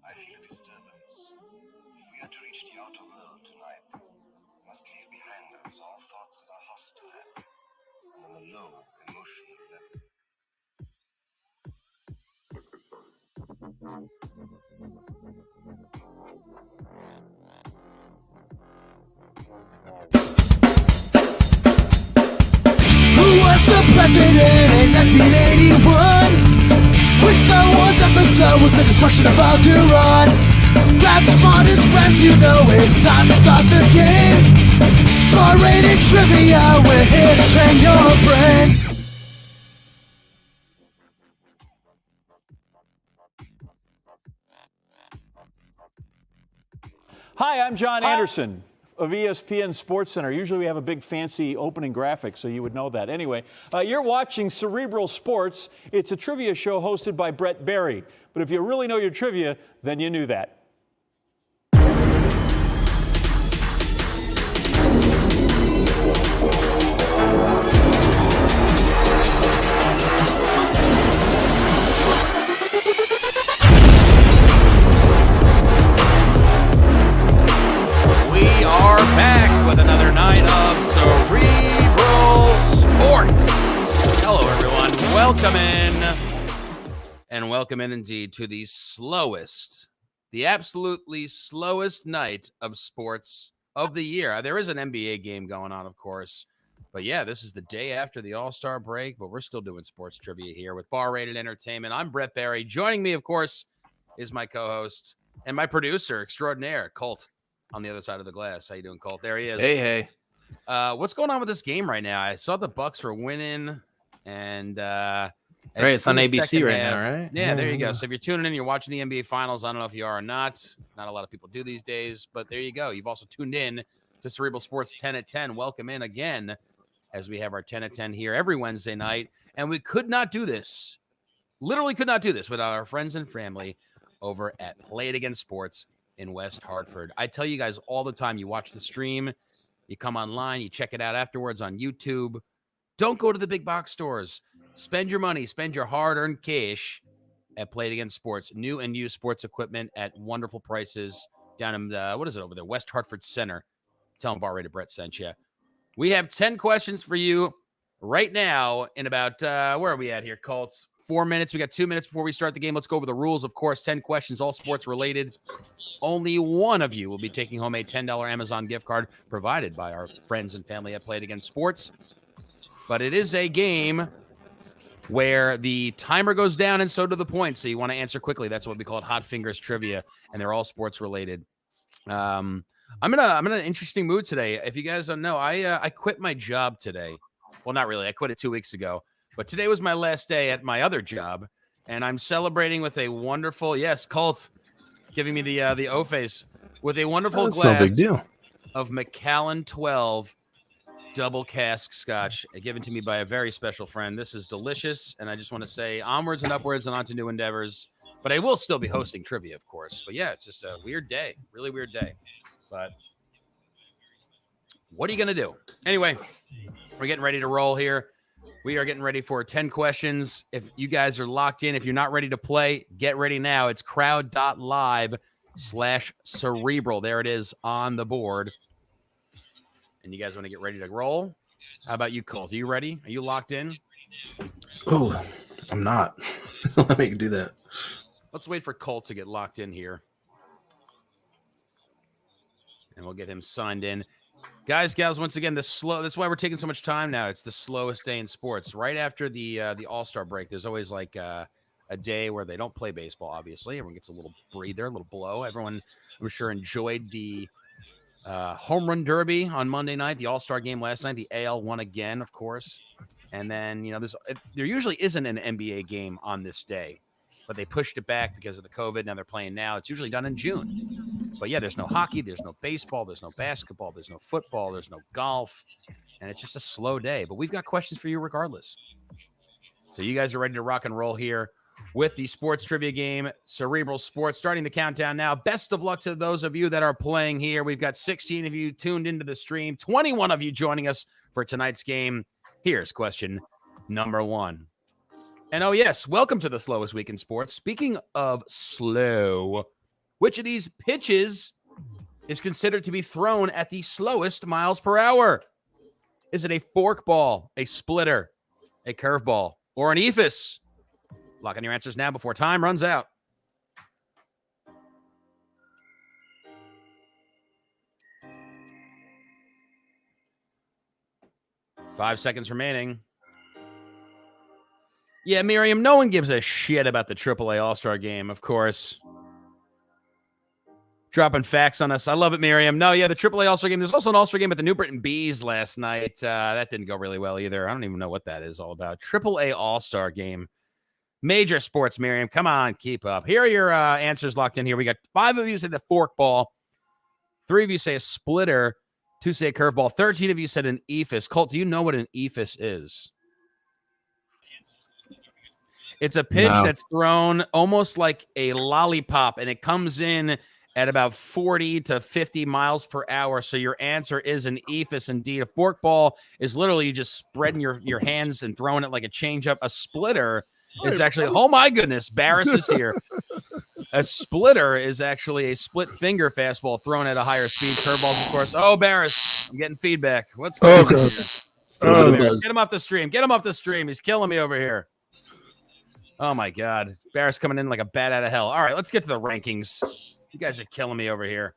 I feel a disturbance. We are to reach the outer world tonight. We must leave behind us all thoughts that are hostile and on a low emotional level. Who was the president in 1981? Which Star Wars episode was the destruction about to run? Grab the smartest friends, you know it's time to start the game. R-rated trivia, we're here to train your brain. Hi, I'm John Anderson of ESPN SportsCenter. Usually we have a big fancy opening graphic, so you would know that. Anyway, you're watching Cerebral Sports. It's a trivia show hosted by Brett Barry. But if you really know your trivia, then you knew that. We are back with another night of Cerebral Sports. Hello, everyone. Welcome in. And welcome in indeed to the absolutely slowest night of sports of the year. There is an NBA game going on, of course. But yeah, this is the day after the All-Star break, but we're still doing sports trivia here with Bar Rated Entertainment. I'm Brett Barry. Joining me, of course, is my co-host and my producer extraordinaire, Colt, on the other side of the glass. How you doing, Colt? There he is. Hey. What's going on with this game right now? I saw the Bucks were winning, and right, it's on ABC right now, right? Yeah, there you go. So if you're tuning in, you're watching the NBA Finals. I don't know if you are or not. Not a lot of people do these days, but there you go. You've also tuned in to Cerebral Sports 10 at 10. Welcome in again as we have our 10 at 10 here every Wednesday night. And we could not do this, literally could not do this without our friends and family over at Play It Again Sports in West Hartford. I tell you guys all the time, you watch the stream, you come online, you check it out afterwards on YouTube. Don't go to the big box stores. Spend your money, spend your hard-earned cash at Play It Again Sports. New and used sports equipment at wonderful prices down in, what is it over there? West Hartford Center. Tell them Bar Rated Brett sent you. We have 10 questions for you right now in about, where are we at here, Colts? 4 minutes. We got 2 minutes before we start the game. Let's go over the rules. Of course, 10 questions, all sports related. Only one of you will be taking home a $10 Amazon gift card provided by our friends and family at Play It Again Sports. But it is a game where the timer goes down and so do the points. So you want to answer quickly. That's what we call it, Hot Fingers Trivia, and they're all sports related. I'm in an interesting mood today. If you guys don't know, I quit my job today. Well, not really. I quit it 2 weeks ago. But today was my last day at my other job, and I'm celebrating with a wonderful, yes, Colt, giving me the O face, with a wonderful glass no big deal of Macallan 12 double cask scotch, given to me by a very special friend. This is delicious, and I just want to say onwards and upwards and on to new endeavors. But I will still be hosting trivia, of course. But yeah, it's just a weird day, really weird day. But what are you going to do? Anyway, we're getting ready to roll here. We are getting ready for 10 questions. If you guys are locked in, if you're not ready to play, get ready now. It's crowd.live/cerebral. There it is on the board. And you guys want to get ready to roll? How about you, Colt? Are you ready? Are you locked in? Oh, I'm not. Let me do that. Let's wait for Colt to get locked in here. And we'll get him signed in. Guys, gals, once again, that's why we're taking so much time now. It's the slowest day in sports. Right after the All-Star break, there's always like a day where they don't play baseball, obviously. Everyone gets a little breather, a little blow. Everyone, I'm sure, enjoyed the home run derby on Monday night, the All-Star game last night. The AL won again, of course. And then, there usually isn't an NBA game on this day. but they pushed it back because of the COVID. Now they're playing now. It's usually done in June. But yeah, there's no hockey, there's no baseball, there's no basketball, there's no football, there's no golf, and it's just a slow day. But we've got questions for you regardless. So you guys are ready to rock and roll here with the sports trivia game, Cerebral Sports, starting the countdown now. Best of luck to those of you that are playing here. We've got 16 of you tuned into the stream, 21 of you joining us for tonight's game. Here's question number 1. And oh, yes, welcome to the slowest week in sports. Speaking of slow, which of these pitches is considered to be thrown at the slowest miles per hour? Is it a forkball, a splitter, a curveball, or an ephus? Lock in your answers now before time runs out. 5 seconds remaining. Yeah, Miriam, no one gives a shit about the AAA All-Star game, of course. Dropping facts on us. I love it, Miriam. No, yeah, the AAA All-Star game. There's also an All-Star game at the New Britain Bees last night. That didn't go really well either. I don't even know what that is all about. AAA All-Star game. Major sports, Miriam. Come on, keep up. Here are your answers locked in here. We got 5 of you say the forkball. 3 of you say a splitter. 2 say a curveball. 13 of you said an ephus. Colt, do you know what an ephus is? It's a pitch that's thrown almost like a lollipop, and it comes in at about 40 to 50 miles per hour. So your answer is an ephus indeed. A forkball is literally you just spreading your hands and throwing it like a changeup. A splitter is actually, oh my goodness, Barris is here. A splitter is actually a split finger fastball thrown at a higher speed. Curveballs, of course. Oh, Barris, I'm getting feedback. What's going on? Get him off the stream. Get him off the stream. He's killing me over here. Oh my God. Barris coming in like a bat out of hell. All right, let's get to the rankings. You guys are killing me over here.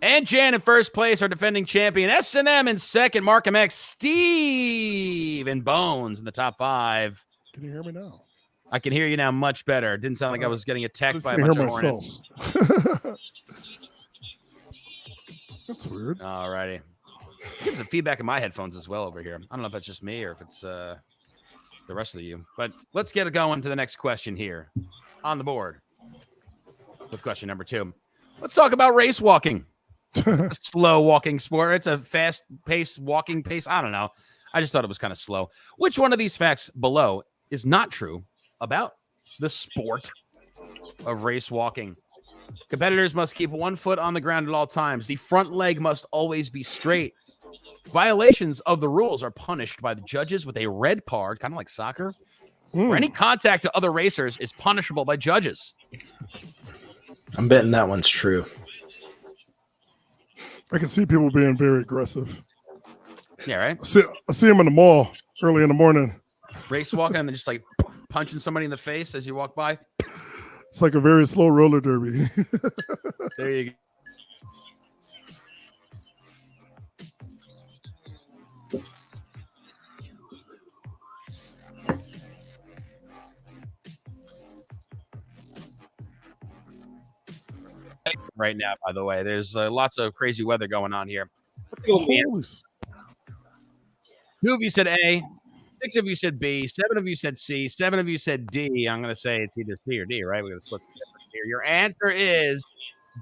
And Jan in first place, our defending champion. S&M in second. Markham X. Steve and Bones in the top 5. Can you hear me now? I can hear you now much better. It didn't sound like I was getting attacked by a bunch of hornets. That's weird. All righty. Get some feedback in my headphones as well over here. I don't know if that's just me or if it's the rest of you. But let's get it going to the next question here on the board with question number 2. Let's talk about race walking. A slow walking sport. It's a fast-paced walking pace. I don't know. I just thought it was kind of slow. Which one of these facts below is not true about the sport of race walking? Competitors must keep one foot on the ground at all times. The front leg must always be straight. Violations of the rules are punished by the judges with a red card, kind of like soccer. Or any contact to other racers is punishable by judges. I'm betting that one's true. I can see people being very aggressive. Yeah, right? I see them in the mall early in the morning. Race walking and then just like punching somebody in the face as you walk by. It's like a very slow roller derby. There you go. Right now, by the way, there's lots of crazy weather going on here. 2 of you said A, 6 of you said B, 7 of you said C, 7 of you said D. I'm going to say it's either C or D, right? We're going to split the difference here. Your answer is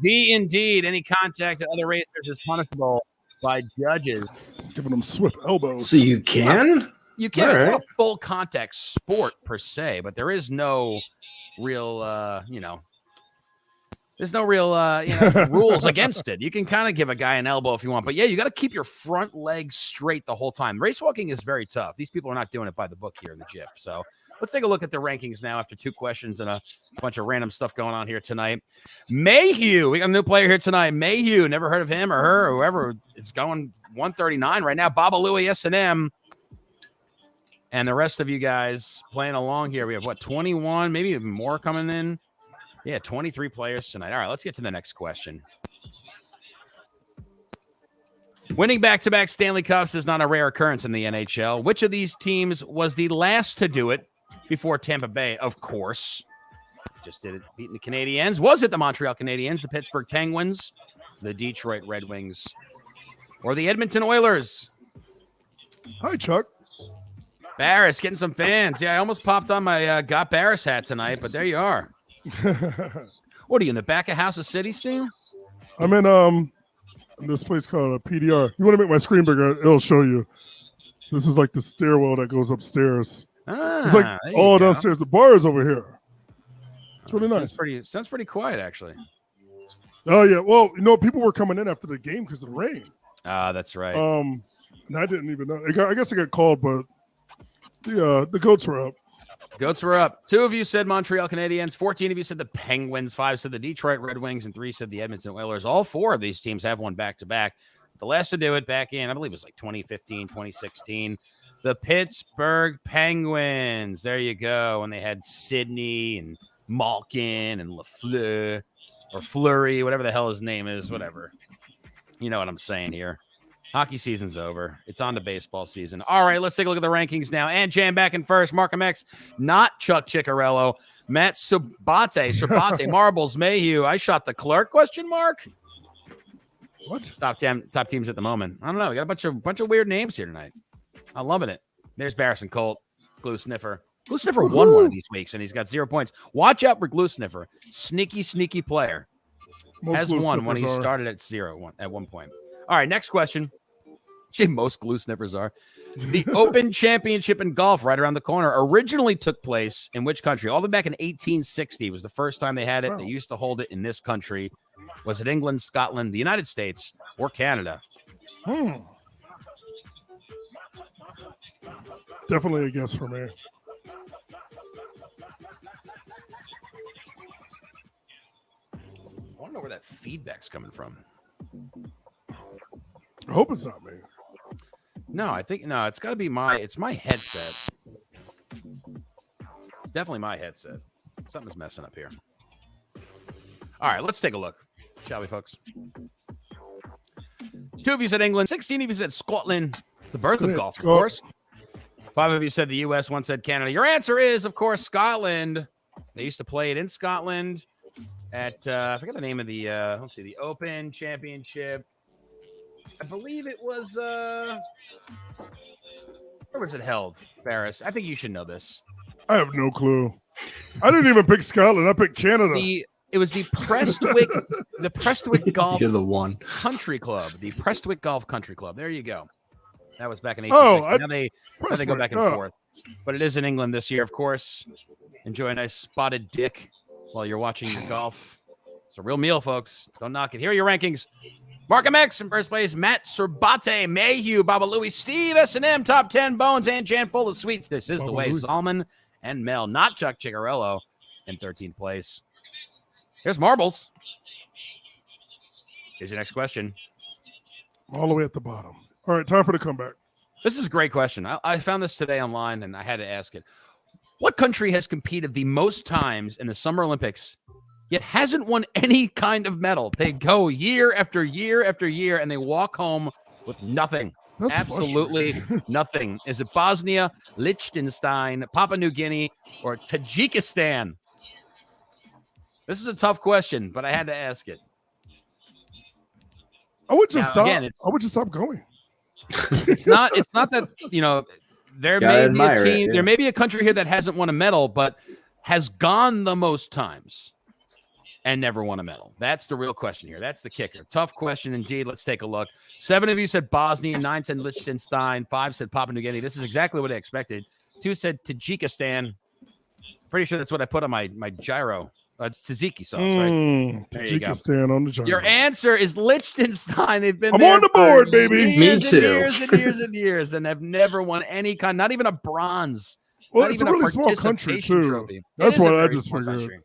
D indeed. Any contact to other racers is punishable by judges. Giving them swift elbows. So you can? You can. It's not a full contact sport per se, but there is no real, there's no real rules against it. You can kind of give a guy an elbow if you want. But, yeah, you got to keep your front leg straight the whole time. Race walking is very tough. These people are not doing it by the book here in the GIF. So let's take a look at the rankings now after 2 questions and a bunch of random stuff going on here tonight. Mayhew. We got a new player here tonight. Mayhew. Never heard of him or her or whoever. It's going 139 right now. Baba Louie, S&M. And the rest of you guys playing along here. We have, 21, maybe even more coming in. Yeah, 23 players tonight. All right, let's get to the next question. Winning back-to-back Stanley Cups is not a rare occurrence in the NHL. Which of these teams was the last to do it before Tampa Bay? Of course. Just did it, beating the Canadiens. Was it the Montreal Canadiens, the Pittsburgh Penguins, the Detroit Red Wings, or the Edmonton Oilers? Hi, Chuck. Barris getting some fans. Yeah, I almost popped on my Got Barris hat tonight, but there you are. What are you in the back of House of City, Steve? I'm in this place called a PDR. You want to make my screen bigger? It'll show you. This is like the stairwell that goes upstairs. It's like all downstairs. The bar is over here. It's really nice. Sounds pretty quiet, actually. Oh yeah. Well, people were coming in after the game because of the rain. Ah, that's right. And I didn't even know. I guess I got called, but the goats were up. Goats were up. 2 of you said Montreal Canadiens. 14 of you said the Penguins. 5 said the Detroit Red Wings, and 3 said the Edmonton Oilers. All 4 of these teams have won back-to-back. The last to do it back in, I believe it was like 2015, 2016. The Pittsburgh Penguins. There you go. And they had Sidney and Malkin and Lafleur or Fleury, whatever the hell his name is, whatever. You know what I'm saying here. Hockey season's over. It's on to baseball season. All right, let's take a look at the rankings now. And Jan back in first. Markham X, not Chuck Ciccarello. Matt Sabate, Marbles, Mayhew. I shot the clerk, question mark? What? Top teams at the moment. I don't know. We got a bunch of weird names here tonight. I'm loving it. There's Barrison Colt, Glue Sniffer. Glue Sniffer won one of these weeks, and he's got 0 points. Watch out for Glue Sniffer. Sneaky player. Has won when he started at 0 at one point. All right, next question. Most glue sniffers are. The Open Championship in golf right around the corner originally took place in which country? All the way back in 1860 was the first time they had it. Wow. They used to hold it in this country. Was it England, Scotland, the United States, or Canada? Definitely a guess for me. I want to know where that feedback's coming from. I hope it's not me. No, it's got to be it's my headset. It's definitely my headset. Something's messing up here. All right, let's take a look, shall we, folks? 2 of you said England. 16 of you said Scotland. It's the birth of golf, of course. 5 of you said the U.S. 1 said Canada. Your answer is, of course, Scotland. They used to play it in Scotland at, I forget the name of the, the Open Championship. I believe it was, where was it held, Barris? I think you should know this. I have no clue. I didn't even pick Scotland. I picked Canada. It was the Prestwick, Golf Country Club. The Prestwick Golf Country Club. There you go. That was back in 1860. Now they go back and forth. But it is in England this year, of course. Enjoy a nice spotted dick while you're watching your golf. It's a real meal, folks. Don't knock it. Here are your rankings. Markham X in first place, Matt Serbate, Mayhew, Baba Louie, Steve S&M, top 10, Bones, and Jan full of sweets. This is Baba the way. Louie. Zalman and Mel, not Chuck Ciccarello, in 13th place. Here's Marbles. Here's your next question. All the way at the bottom. All right, time for the comeback. This is a great question. I found this today online, and I had to ask it. What country has competed the most times in the Summer Olympics yet hasn't won any kind of medal? They go year after year after year, and they walk home with nothing. That's absolutely nothing. Is it Bosnia, Liechtenstein, Papua New Guinea, or Tajikistan? This is a tough question, but I had to ask it. I would just stop. I would just stop going. It's not that, there may be a team, there may be a country here that hasn't won a medal, but has gone the most times and never won a medal. That's the real question here. That's the kicker. Tough question indeed. Let's take a look. 7 of you said Bosnia, 9 said Liechtenstein, 5 said Papua New Guinea. This is exactly what I expected. 2 said Tajikistan. Pretty sure that's what I put on my gyro. It's tzatziki sauce, right? Tajikistan on the gyro. Your answer is Liechtenstein. They've been I'm on the board, baby. Me too. Years and years, and have never won any kind, not even a bronze. Well, it's a really small country, too. Trophy. That's what I just figured. Country.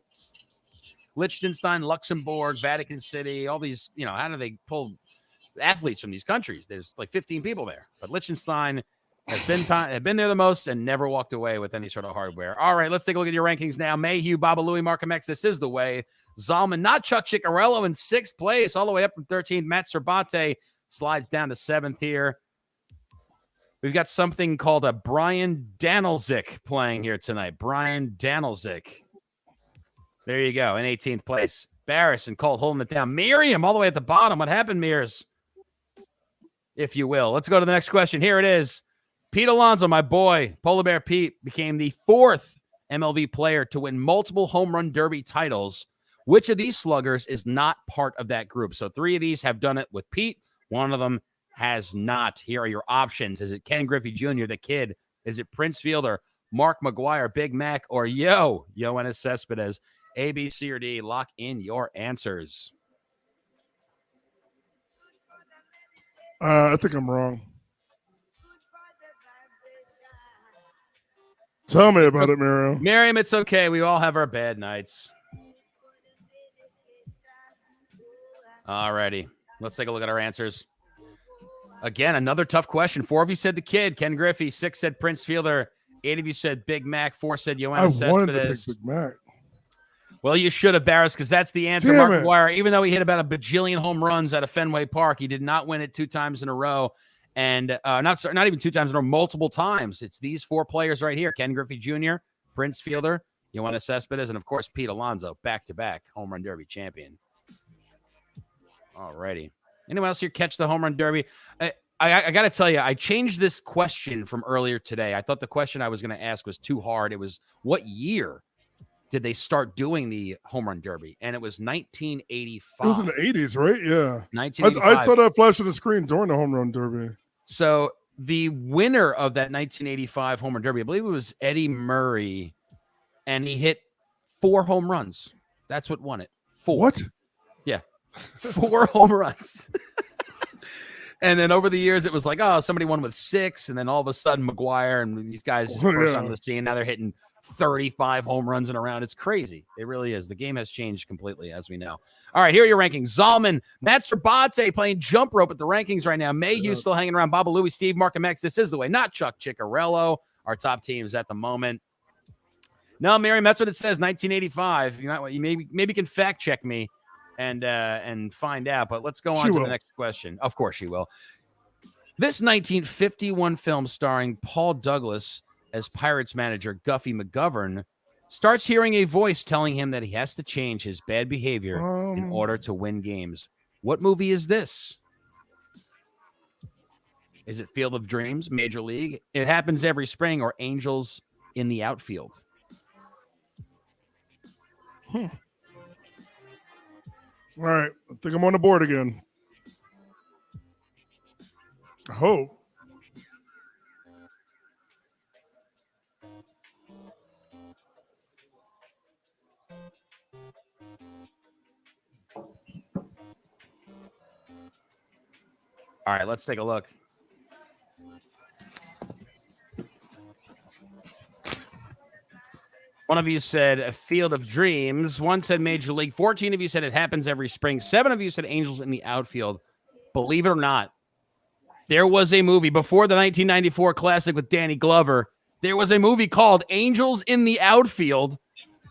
Liechtenstein, Luxembourg, Vatican City, all these, how do they pull athletes from these countries? There's like 15 people there. But Liechtenstein have been there the most and never walked away with any sort of hardware. All right, let's take a look at your rankings now. Mayhew, Baba Louie, Markham X, this is the way. Zalman, not Chuck Ciccarello, in 6th place, all the way up from 13th. Matt Serbate slides down to 7th here. We've got something called a Brian Danilzik playing here tonight. Brian Danilzik. There you go, in 18th place. Barris and Colt holding it down. Miriam all the way at the bottom. What happened, Mears? If you will. Let's go to the next question. Here it is. Pete Alonso, my boy, Polar Bear Pete, became the 4th MLB player to win multiple home run derby titles. Which of these sluggers is not part of that group? So 3 of these have done it with Pete. One of them has not. Here are your options. Is it Ken Griffey Jr., the kid? Is it Prince Fielder, Mark McGuire, Big Mac, or Yoenis Cespedes? A, B, C, or D? Lock in your answers. I think I'm wrong. Tell me about it, Miriam. Miriam, it's okay. We all have our bad nights. All righty. Let's take a look at our answers. Again, another tough question. 4 of you said the kid, Ken Griffey. 6 said Prince Fielder. 8 of you said Big Mac. 4 said Yoenis Cespedes. I wanted to pick Big Mac. Well, you should have, Barris, because that's the answer. Mark McGuire, even though he hit about a bajillion home runs out of Fenway Park, he did not win it 2 times in a row. And not even 2 times in a row, multiple times. It's these 4 players right here. Ken Griffey Jr., Prince Fielder, Yoenis Cespedes, and, of course, Pete Alonso, back-to-back home run derby champion. All righty. Anyone else here catch the home run derby? I got to tell you, I changed this question from earlier today. I thought the question I was going to ask was too hard. It was, what year did they start doing the home run derby? And it was 1985. It was in the 80s, right? Yeah. 1985. I saw that flash on the screen during the home run derby. So the winner of that 1985 home run derby, I believe it was Eddie Murray, and he hit 4 home runs. That's what won it. 4. What? Yeah. 4 home runs. And then over the years, it was like, oh, somebody won with 6. And then all of a sudden, McGuire and these guys just burst onto the scene. Now they're hitting 35 home runs in a round. It's crazy. It really is. The game has changed completely, as we know. All right, here are your rankings. Zalman, Matt Cerbate playing jump rope at the rankings right now. Mayhew still hanging around. Baba Louie, Steve, Mark, and Max. This is the way. Not Chuck Ciccarello, our top teams at the moment. No, Miriam, that's what it says, 1985. You maybe can fact check me and find out, but let's go on to the next question. Of course she will. This 1951 film starring Paul Douglas as Pirates manager Guffy McGovern starts hearing a voice telling him that he has to change his bad behavior in order to win games. What movie is this? Is it Field of Dreams, Major League? It Happens Every Spring, or Angels in the Outfield? All right. I think I'm on the board again. I hope. All right, let's take a look. One of you said A Field of Dreams. 1 said Major League. 14 of you said It Happens Every Spring. 7 of you said Angels in the Outfield. Believe it or not, there was a movie before the 1994 classic with Danny Glover. There was a movie called Angels in the Outfield,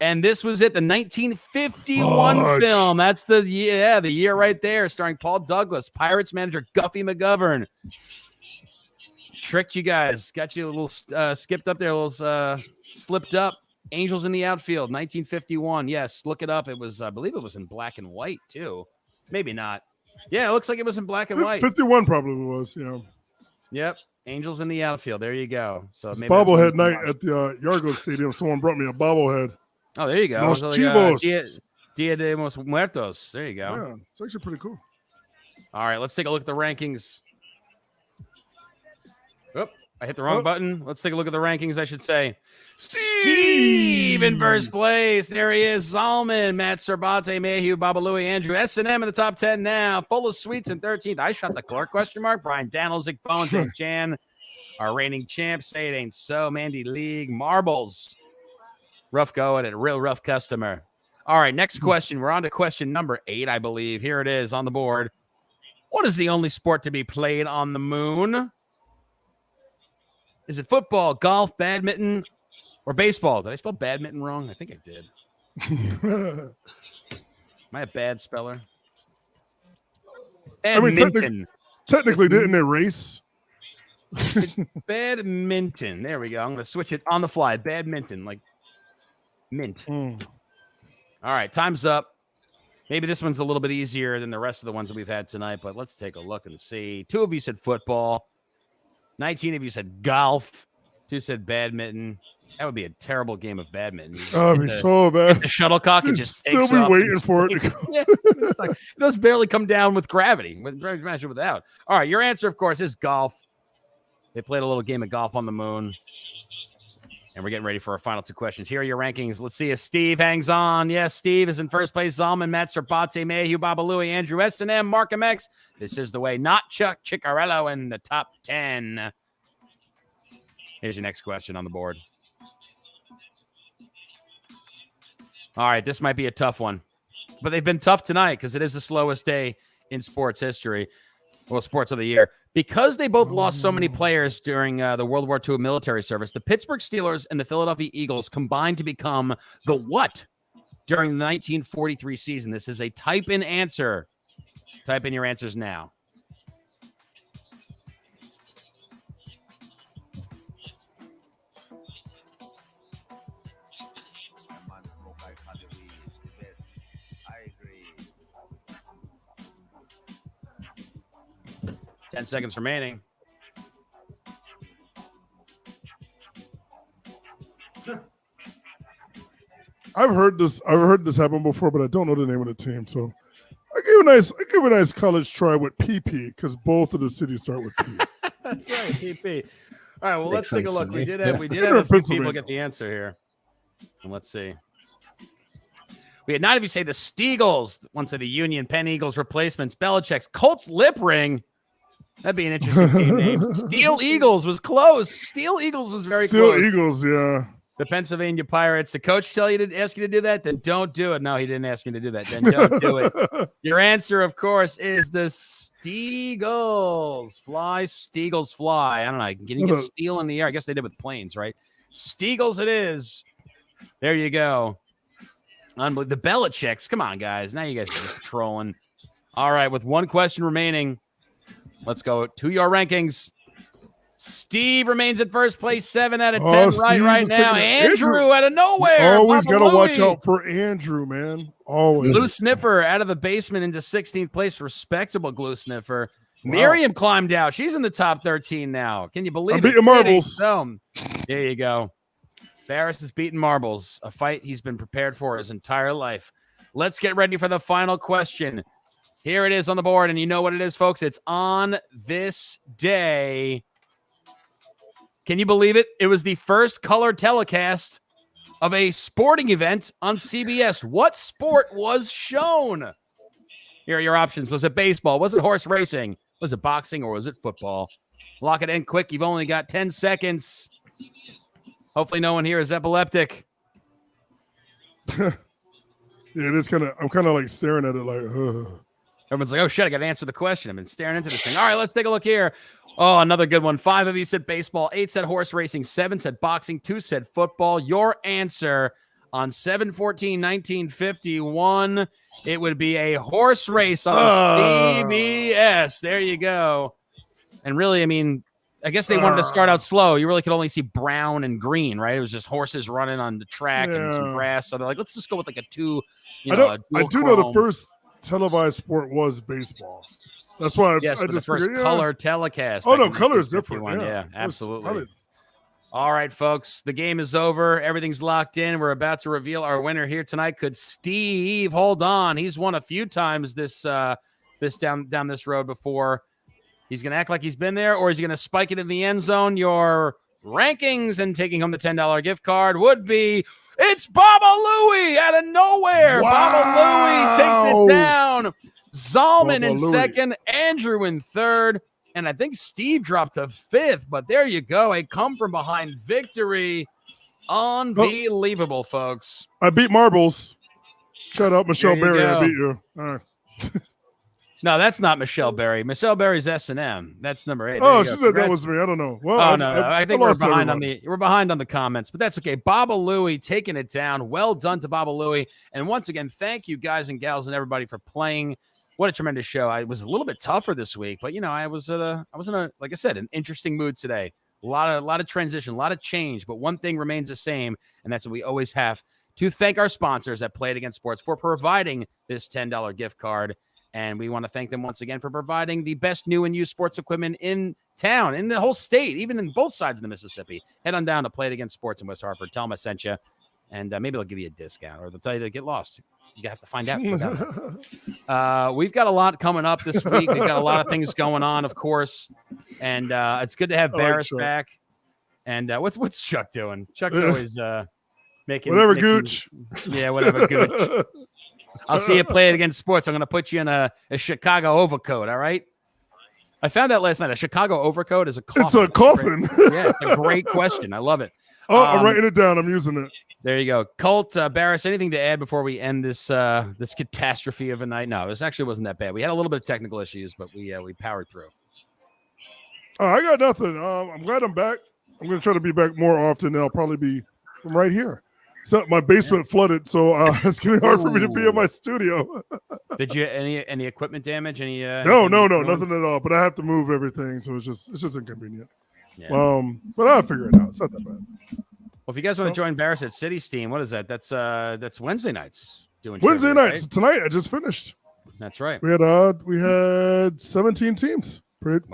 and this was it, the 1951 film. That's the year right there, starring Paul Douglas, Pirates manager Guffy McGovern. Tricked you guys. Got you a little skipped up there, a little slipped up. Angels in the Outfield, 1951. Yes, look it up. It was, I believe it was in black and white, too. Maybe not. Yeah, it looks like it was in black and white. 51 probably was, yeah. Yep. Angels in the Outfield. There you go. So it's bobblehead night at the Yargo Stadium. Someone brought me a bobblehead. Oh, there you go. Los Chivos. Dia de los Muertos. There you go. Yeah, it's actually pretty cool. All right, let's take a look at the rankings. Oop, I hit the wrong button. Let's take a look at the rankings, I should say. Steve in first place. There he is. Zalman, Matt Cerbate, Mayhew, Baba Louie, Andrew. S&M in the top 10 now. Full of sweets in 13th. I shot the Clark, ? Brian Danilzik, Bones, and Jan. Our reigning champ. Say it ain't so. Mandy League. Marbles. Rough going and a real rough customer. All right, next question. We're on to question number 8, I believe. Here it is on the board. What is the only sport to be played on the moon? Is it football, golf, badminton, or baseball? Did I spell badminton wrong? I think I did. Am I a bad speller? Badminton. I mean, technically didn't they race? Badminton. There we go. I'm going to switch it on the fly. Badminton, like mint. All right, time's up. Maybe this one's a little bit easier than the rest of the ones that we've had tonight, but let's take a look and see. 2 of you said football. 19 of you said golf. 2 said badminton. That would be a terrible game of badminton. Oh, it'd be so bad. The shuttlecock and You'd just still takes be up waiting in for it to space. go. Yeah, it's like, those barely come down with gravity. Imagine without. All right, your answer, of course, is golf. They played a little game of golf on the moon. And we're getting ready for our final 2 questions. Here are your rankings. Let's see if Steve hangs on. Yes, Steve is in first place. Zalman, Metzer, Bate, Mayhew, Babalui, Andrew S&M, Markham X. This is the way. Not Chuck Ciccarello in the top 10. Here's your next question on the board. All right, this might be a tough one. But they've been tough tonight because it is the slowest day in sports history. Well, sports of the year. Because they both lost so many players during the World War II military service, the Pittsburgh Steelers and the Philadelphia Eagles combined to become the what during the 1943 season? This is a type-in answer. Type in your answers now. I agree. 10 seconds remaining. I've heard this happen before, but I don't know the name of the team. So I give a nice college try with PP because both of the cities start with P. That's right, PP. All right, well, Makes let's take a sense to look. me. We did have a few Pennsylvania. people get the answer here. And let's see. We had 9 of you say the Steagles. One said the Union, Penn Eagles replacements, Belichick's, Colts lip ring. That'd be an interesting team name. Steel Eagles was close. Steel Eagles was very Still close. Eagles, yeah. The Pennsylvania Pirates. The coach ask you to do that? Then don't do it. No, he didn't ask me to do that. Then don't do it. Your answer, of course, is the Steagles. Fly, Steagles, fly. I don't know. Can you get steel in the air? I guess they did with planes, right? Steagles it is. There you go. Unbelievable. The Belichicks. Come on, guys. Now you guys are just trolling. All right, with 1 question remaining, let's go to your rankings. Steve remains at first place, 7 out of 10 right now. Andrew out of nowhere. Always got to watch out for Andrew, man. Always. Glue Sniffer out of the basement into 16th place. Respectable Glue Sniffer. Wow. Miriam climbed out. She's in the top 13 now. Can you believe I'm it? beating marbles. So, there you go. Barris is beating marbles, a fight he's been prepared for his entire life. Let's get ready for the final question. Here it is on the board, and you know what it is, folks. It's on this day. Can you believe it? It was the first color telecast of a sporting event on CBS. What sport was shown? Here are your options. Was it baseball? Was it horse racing? Was it boxing or was it football? Lock it in quick. You've only got 10 seconds. Hopefully no one here is epileptic. Yeah, it is I'm kind of like staring at it like, Everyone's like, oh, shit, I got to answer the question. I've been staring into this thing. All right, let's take a look here. Oh, another good one. 5 of you said baseball. 8 said horse racing. 7 said boxing. 2 said football. Your answer on 7/14/1951, it would be a horse race on CBS. There you go. And really, I mean, I guess they wanted to start out slow. You really could only see brown and green, right? It was just horses running on the track and some grass. So they're like, let's just go with like a 2. I do know the first televised sport was baseball. That's why I just the first color telecast. Oh, no, color is different. Yeah, absolutely. All right, folks, the game is over. Everything's locked in. We're about to reveal our winner here tonight. Could Steve hold on? He's won a few times this down this road before. He's going to act like he's been there, or is he going to spike it in the end zone? Your rankings and taking home the $10 gift card would be, it's Baba Louie out of nowhere. Wow. Baba Louie takes it down. Zalman in second, Andrew in third, and I think Steve dropped to 5th, but there you go. A come-from-behind victory. Unbelievable, folks. I beat marbles. Shut up, Michelle Berry. I beat you. All right. No, that's not Michelle Berry. Michelle Berry's S&M. That's number 8. Oh, she said that was me. I don't know. Well, no. I think we're behind on the comments, but that's okay. Baba Louie taking it down. Well done to Baba Louie. And once again, thank you guys and gals and everybody for playing. What a tremendous show. I was a little bit tougher this week, but I was in a, like I said, an interesting mood today. A lot of transition, a lot of change, but one thing remains the same, and that's what we always have to thank our sponsors at Play It Again Sports for providing this $10 gift card. And we want to thank them once again for providing the best new and used sports equipment in town, in the whole state, even in both sides of the Mississippi. Head on down to Play It Again Sports in West Hartford. Tell them I sent you, and maybe they'll give you a discount, or they'll tell you to get lost. You have to find out. We've got a lot coming up this week. We've got a lot of things going on, of course, and it's good to have Barris back. And what's Chuck doing? Chuck's always making Gooch. Yeah, whatever, Gooch. I'll see you Play It Against Sports. I'm going to put you in a Chicago overcoat, all right? I found that last night. A Chicago overcoat is a coffin. It's a coffin. Yeah, it's a great question. I love it. Oh, I'm writing it down. I'm using it. There you go. Colt, Barris, anything to add before we end this this catastrophe of a night? No, this actually wasn't that bad. We had a little bit of technical issues, but we powered through. I got nothing. I'm glad I'm back. I'm going to try to be back more often. I'll probably be from right here. So my basement flooded, so it's getting hard for me to be in my studio. Did you any equipment damage? No, nothing at all. But I have to move everything, so it's just inconvenient. Yeah. But I'll figure it out. It's not that bad. Well, if you guys want to join Barris at City Steam, what is that? That's Wednesday nights. Wednesday nights. Right? Tonight I just finished. That's right. We had 17 teams. Pretty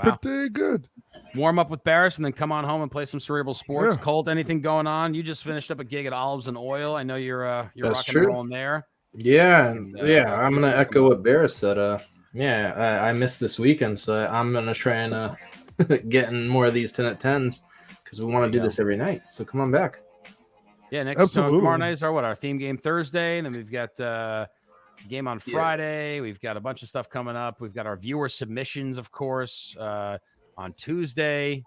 good. Warm up with Barris and then come on home and play some Cerebral Sports. Yeah. Colt, anything going on? You just finished up a gig at Olives and Oil. I know you're rocking and rolling there. Yeah, I'm gonna echo what Barris said. I missed this weekend, so I'm gonna try and get in more of these 10 at 10s because we want to do this every night. So come on back. Yeah, tomorrow night is our theme game Thursday, and then we've got game on Friday. We've got a bunch of stuff coming up. We've got our viewer submissions, of course, on Tuesday.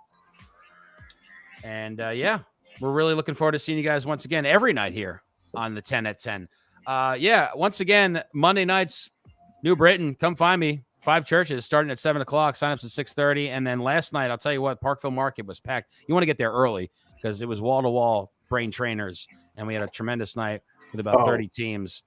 And we're really looking forward to seeing you guys once again every night here on the 10 at 10. Once again, Monday nights, New Britain, come find me. 5 churches starting at 7:00. Signups at 6:30. And then last night, I'll tell you what, Parkville Market was packed. You want to get there early because it was wall-to-wall brain trainers. And we had a tremendous night with about 30 teams.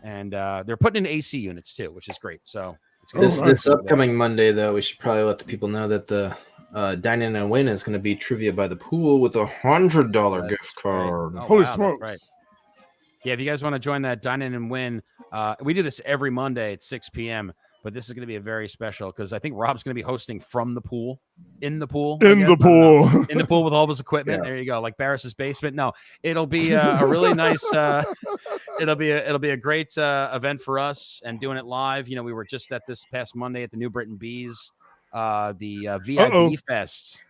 And they're putting in AC units too, which is great. So this upcoming Monday, though, we should probably let the people know that the Dine In and Win is going to be trivia by the pool with $100 gift card. Right. Holy smokes! Right. Yeah, if you guys want to join that Dine In and Win, we do this every Monday at 6 p.m. But this is going to be a very special because I think Rob's going to be hosting from the pool, in the pool with all of his equipment. Yeah. There you go, like Barris's basement. No, it'll be a really nice. It'll be a great event for us and doing it live. You know, we were just at this past Monday at the New Britain Bees, the VIP Fest.